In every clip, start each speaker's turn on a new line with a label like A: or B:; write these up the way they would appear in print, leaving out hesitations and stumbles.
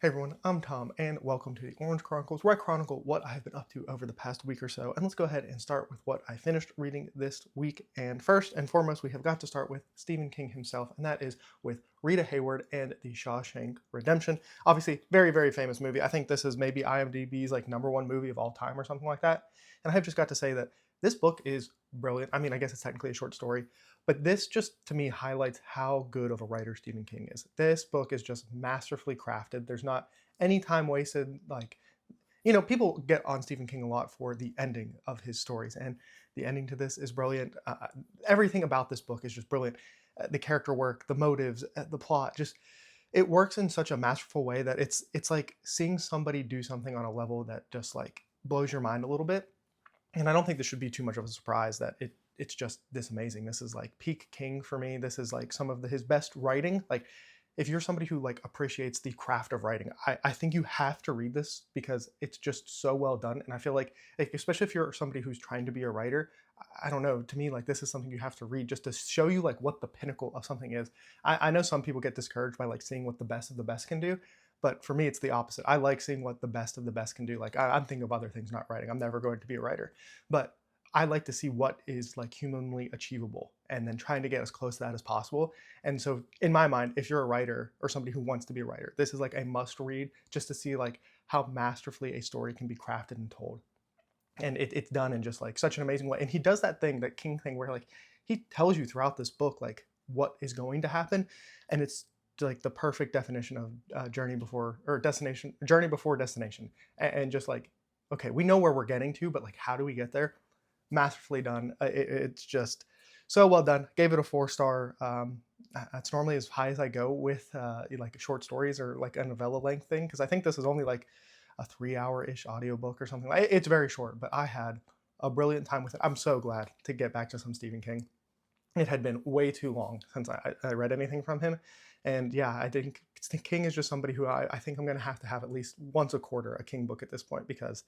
A: Hey everyone, I'm Tom, and welcome to the Orange Chronicles, where I chronicle what I have been up to over the past week or so. And let's go ahead and start with what I finished reading this week. And first and foremost, we have got to start with Stephen King himself, and that is with Rita Hayworth and The Shawshank Redemption. Obviously, very, very famous movie. I think this is maybe IMDb's like #1 movie of all time or something like that. And I have just got to say that this book is brilliant. I mean, I guess it's technically a short story, but this just to me highlights how good of a writer Stephen King is. This book is just masterfully crafted. There's not any time wasted. Like, people get on Stephen King a lot for the ending of his stories, and the ending to this is brilliant. Everything about this book is just brilliant. The character work, the motives, the plot, just it works in such a masterful way that it's like seeing somebody do something on a level that just like blows your mind a little bit. And I don't think this should be too much of a surprise that it's just this amazing. This is like peak King for me. This is like some of his best writing. Like if you're somebody who like appreciates the craft of writing, I think you have to read this because it's just so well done. And I feel like especially if you're somebody who's trying to be a writer, I don't know, to me, like this is something you have to read just to show you like what the pinnacle of something is. I know some people get discouraged by like seeing what the best of the best can do, but for me, it's the opposite. I like seeing what the best of the best can do. Like I'm thinking of other things, not writing. I'm never going to be a writer, but I like to see what is like humanly achievable and then trying to get as close to that as possible. And so in my mind, if you're a writer or somebody who wants to be a writer, this is like a must read just to see like how masterfully a story can be crafted and told. And it's done in just like such an amazing way. And he does that thing, that King thing, where like he tells you throughout this book like what is going to happen, and it's like the perfect definition of journey before destination, and just like okay, we know where we're getting to, but like how do we get there? Masterfully done. It's just so well done. Gave it a 4 star. That's normally as high as I go with like short stories or like a novella length thing because I think this is only like a 3 hour-ish audiobook or something. It's very short, but I had a brilliant time with it. I'm so glad to get back to some Stephen King. It had been way too long since I read anything from him. And yeah, I think King is just somebody who I think I'm going to have at least once a quarter a King book at this point because,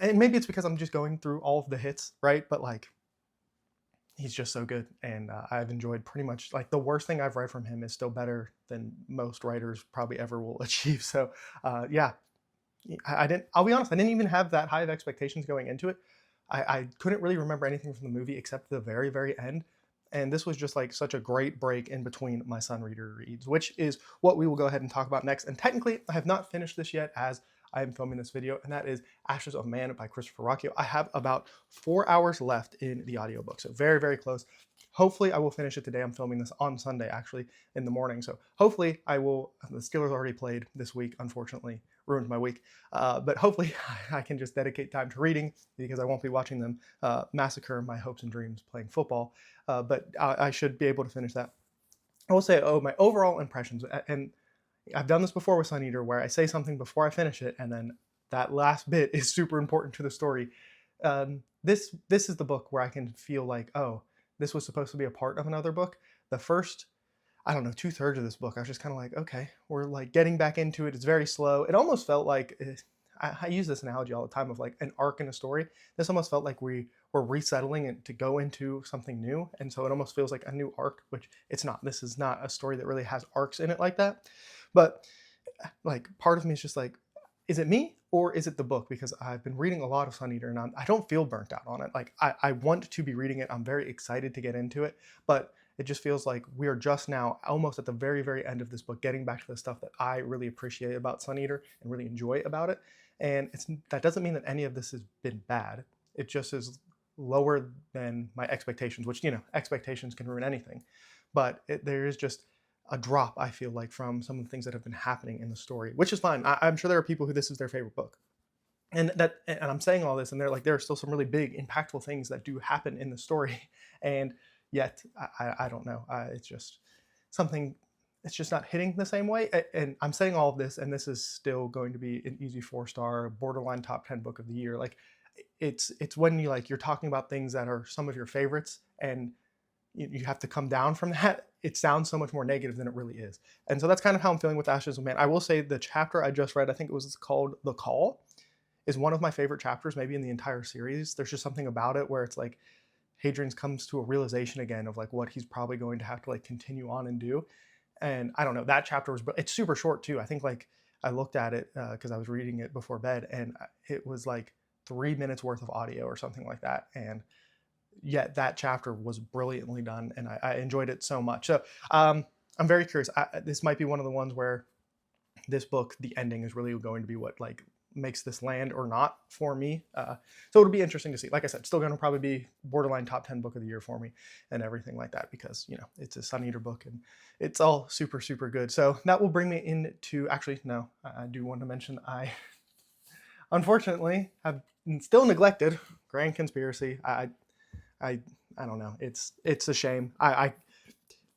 A: and maybe it's because I'm just going through all of the hits, right? But like, he's just so good. And I've enjoyed pretty much like the worst thing I've read from him is still better than most writers probably ever will achieve. So yeah, I didn't. I'll be honest. I didn't even have that high of expectations going into it. I couldn't really remember anything from the movie except the very, very end. And this was just like such a great break in between my son reader reads, which is what we will go ahead and talk about next. And technically, I have not finished this yet as I am filming this video, and that is Ashes of Man by Christopher Rocchio. I have about 4 hours left in the audiobook, so very, very close. Hopefully, I will finish it today. I'm filming this on Sunday, actually, in the morning. So hopefully, I will. The Steelers already played this week, unfortunately, ruined my week. But hopefully, I can just dedicate time to reading because I won't be watching them massacre my hopes and dreams playing football. But I should be able to finish that. I will say, my overall impressions, and I've done this before with Sun Eater, where I say something before I finish it, and then that last bit is super important to the story. This is the book where I can feel like, oh, this was supposed to be a part of another book. The first, I don't know, 2/3 of this book, I was just kind of like, okay, we're like getting back into it. It's very slow. It almost felt like I use this analogy all the time of like an arc in a story. This almost felt like we were resettling it to go into something new, and so it almost feels like a new arc, which it's not. This is not a story that really has arcs in it like that. But like part of me is just like, is it me or is it the book? Because I've been reading a lot of Sun Eater and I don't feel burnt out on it. Like I want to be reading it. I'm very excited to get into it, but it just feels like we are just now almost at the very, very end of this book, getting back to the stuff that I really appreciate about Sun Eater and really enjoy about it. And that doesn't mean that any of this has been bad. It just is lower than my expectations, which, expectations can ruin anything. But there is just a drop, I feel like, from some of the things that have been happening in the story, which is fine. I'm sure there are people who this is their favorite book. And I'm saying all this, and they're like, there are still some really big, impactful things that do happen in the story. And yet, I don't know. It's just something, it's just not hitting the same way. And I'm saying all of this, and this is still going to be an easy 4 star, borderline top 10 book of the year. Like, it's when you're talking about things that are some of your favorites, and you have to come down from that. It sounds so much more negative than it really is. And so that's kind of how I'm feeling with Ashes of Man. I will say the chapter I just read, I think it was called The Call, is one of my favorite chapters, maybe in the entire series. There's just something about it where it's like Hadrian comes to a realization again of like what he's probably going to have to like continue on and do. And I don't know, that chapter it's super short too. I think like I looked at it because I was reading it before bed, and it was like 3 minutes worth of audio or something like that. And yet that chapter was brilliantly done, and I enjoyed it so much. So I'm very curious. This might be one of the ones where this book, the ending is really going to be what like makes this land or not for me. So it'll be interesting to see. Like I said, still going to probably be borderline top 10 book of the year for me and everything like that, because it's a Sun Eater book and it's all super, super good. So that will bring me into, actually, no, I do want to mention I unfortunately have still neglected Grand Conspiracy. I don't know. It's a shame. I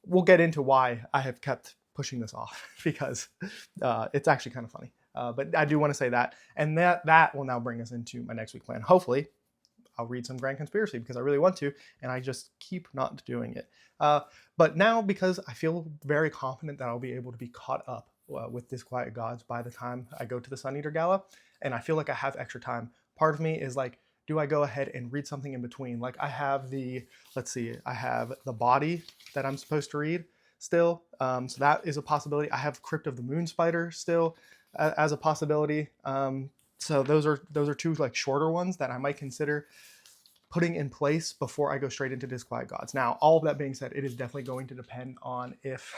A: we'll get into why I have kept pushing this off because it's actually kind of funny. But I do want to say that, and that will now bring us into my next week plan. Hopefully, I'll read some Grand Conspiracy because I really want to, and I just keep not doing it. But now, because I feel very confident that I'll be able to be caught up with Disquiet Gods by the time I go to the Sun Eater Gala, and I feel like I have extra time. Part of me is like, do I go ahead and read something in between? Like I have I have The Body that I'm supposed to read still. So that is a possibility. I have Crypt of the Moon Spider still as a possibility. So those are two like shorter ones that I might consider putting in place before I go straight into Disquiet Gods. Now, all of that being said, it is definitely going to depend on if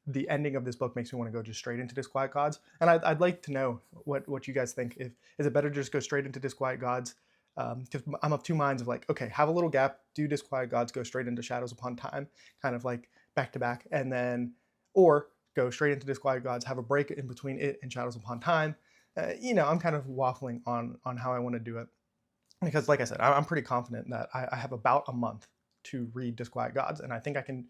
A: the ending of this book makes me want to go just straight into Disquiet Gods. And I'd like to know what you guys think. Is it better to just go straight into Disquiet Gods? Because I'm of two minds of like, okay, have a little gap, do Disquiet Gods, go straight into Shadows Upon Time, kind of like back to back, and then, or go straight into Disquiet Gods, have a break in between it and Shadows Upon Time. I'm kind of waffling on how I want to do it. Because like I said, I'm pretty confident that I have about a month to read Disquiet Gods, and I think I can,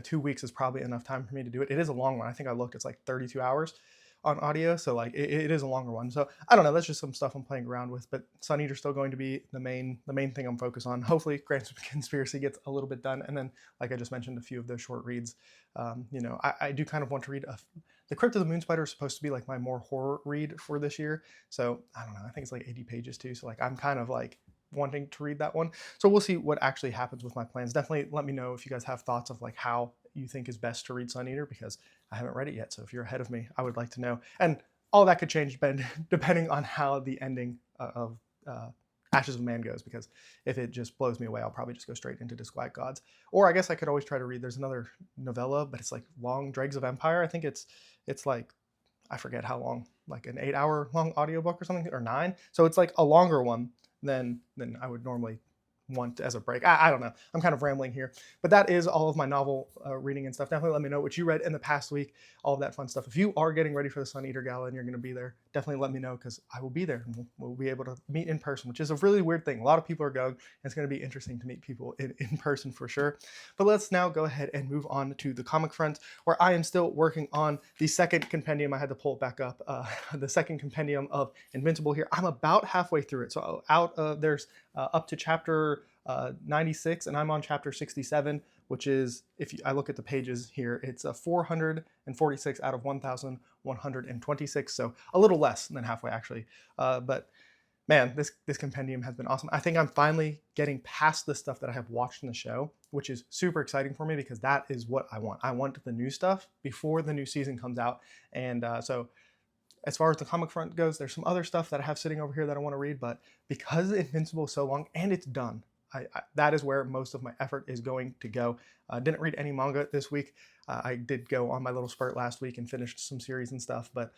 A: 2 weeks is probably enough time for me to do it. It is a long one. I think I looked, it's like 32 hours on audio, so like it is a longer one. So I don't know, that's just some stuff I'm playing around with, but Sun Eater's still going to be the main thing I'm focused on. Hopefully Grand Conspiracy gets a little bit done, and then like I just mentioned, a few of those short reads. I do kind of want to read the Crypt of the Moon Spider is supposed to be like my more horror read for this year, so I don't know, I think it's like 80 pages too, so like I'm kind of like wanting to read that one. So we'll see what actually happens with my plans. Definitely let me know if you guys have thoughts of like how you think is best to read Sun Eater, because I haven't read it yet. So if you're ahead of me, I would like to know. And all that could change depending on how the ending of Ashes of Man goes, because if it just blows me away, I'll probably just go straight into Disquiet Gods. Or I guess I could always try to read, there's another novella, but it's like long, Dregs of Empire. I think it's like, I forget how long, like an 8-hour long audiobook or something, or 9. So it's like a longer one than I would normally want as a break. I don't know. I'm kind of rambling here, but that is all of my novel reading and stuff. Definitely let me know what you read in the past week, all of that fun stuff. If you are getting ready for the Sun Eater Gala and you're going to be there, definitely let me know, because I will be there and we'll be able to meet in person, which is a really weird thing. A lot of people are going, and it's going to be interesting to meet people in person for sure. But let's now go ahead and move on to the comic front, where I am still working on the second compendium. I had to pull it back up. The second compendium of Invincible here. I'm about halfway through it. So there's up to chapter 96, and I'm on chapter 67, which is, I look at the pages here, it's a 446 out of 1,126, so a little less than halfway actually. But man, this compendium has been awesome. I think I'm finally getting past the stuff that I have watched in the show, which is super exciting for me, because that is what I want. I want the new stuff before the new season comes out, and so as far as the comic front goes, there's some other stuff that I have sitting over here that I want to read, but because Invincible is so long and it's done, that is where most of my effort is going to go. Didn't read any manga this week. I did go on my little spurt last week and finished some series and stuff, but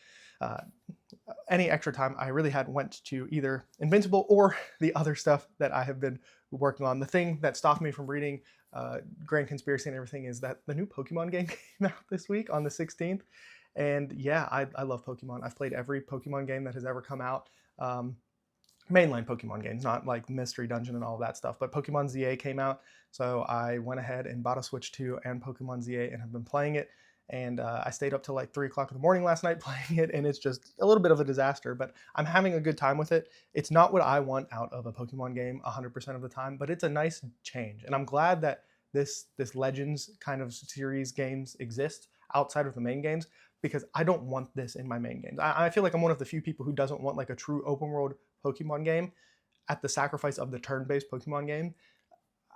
A: any extra time I really had went to either Invincible or the other stuff that I have been working on. The thing that stopped me from reading Grand Conspiracy and everything is that the new Pokemon game came out this week on the 16th. And yeah, I love Pokemon. I've played every Pokemon game that has ever come out. Mainline Pokemon games, not like Mystery Dungeon and all of that stuff, but Pokemon ZA came out. So I went ahead and bought a Switch 2 and Pokemon ZA and have been playing it. And I stayed up till like 3 o'clock in the morning last night playing it, and it's just a little bit of a disaster, but I'm having a good time with it. It's not what I want out of a Pokemon game 100% of the time, but it's a nice change. And I'm glad that this Legends kind of series games exist outside of the main games, because I don't want this in my main games. I feel like I'm one of the few people who doesn't want like a true open world Pokemon game at the sacrifice of the turn-based Pokemon game.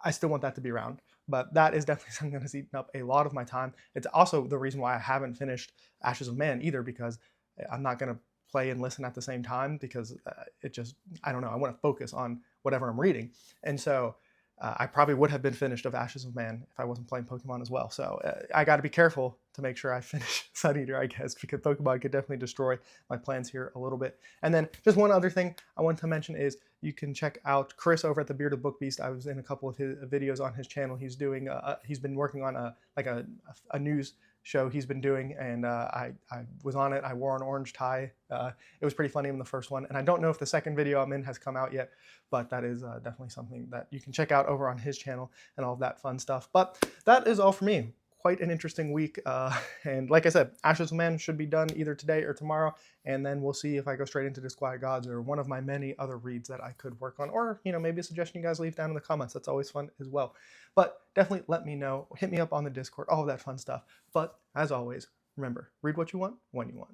A: I still want that to be around, but that is definitely something that has eaten up a lot of my time. It's also the reason why I haven't finished Ashes of Man either, because I'm not going to play and listen at the same time because it just, I don't know, I want to focus on whatever I'm reading. And so I probably would have been finished of Ashes of Man if I wasn't playing Pokemon as well. So I got to be careful to make sure I finish Sun Eater, I guess, because Pokemon could definitely destroy my plans here a little bit. And then just one other thing I want to mention is you can check out Chris over at the Bearded Book Beast. I was in a couple of his videos on his channel. He's doing, he's been working on a news show he's been doing, and I was on it. I wore an orange tie. It was pretty funny in the first one, and I don't know if the second video I'm in has come out yet, but that is definitely something that you can check out over on his channel and all of that fun stuff. But that is all for me. Quite an interesting week, and like I said, Ashes of Man should be done either today or tomorrow, and then we'll see if I go straight into Disquiet Gods or one of my many other reads that I could work on, or maybe a suggestion you guys leave down in the comments. That's always fun as well. But definitely let me know, hit me up on the Discord, all of that fun stuff. But as always, remember, read what you want when you want.